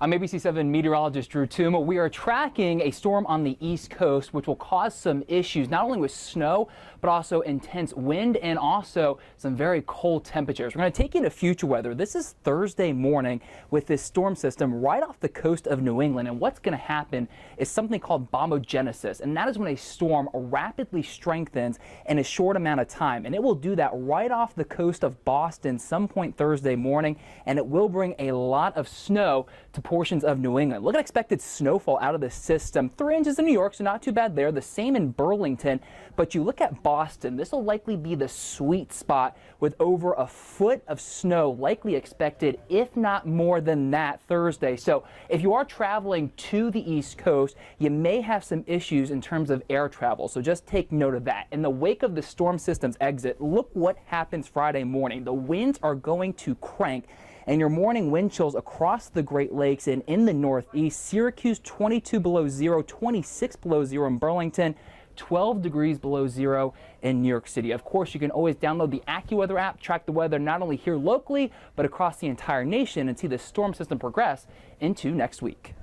I'm ABC7 meteorologist Drew Tooma. We are tracking a storm on the East Coast, which will cause some issues, not only with snow, but also intense wind and also some very cold temperatures. We're going to take you into future weather. This is Thursday morning with this storm system right off the coast of New England. And what's going to happen is something called bombogenesis. And that is when a storm rapidly strengthens in a short amount of time. And it will do that right off the coast of Boston some point Thursday morning. And it will bring a lot of snow to portions of New England. Look at expected snowfall out of the system. 3 inches in New York, so not too bad there. The same in Burlington. But you look at Boston, this will likely be the sweet spot with over a foot of snow likely expected, if not more than that, Thursday. So if you are traveling to the East Coast, you may have some issues in terms of air travel. So just take note of that. In the wake of the storm system's exit, look what happens Friday morning. The winds are going to crank. And your morning wind chills across the Great Lakes and in the Northeast. Syracuse 22 below zero, 26 below zero in Burlington, 12 degrees below zero in New York City. Of course, you can always download the AccuWeather app, track the weather not only here locally, but across the entire nation and see the storm system progress into next week.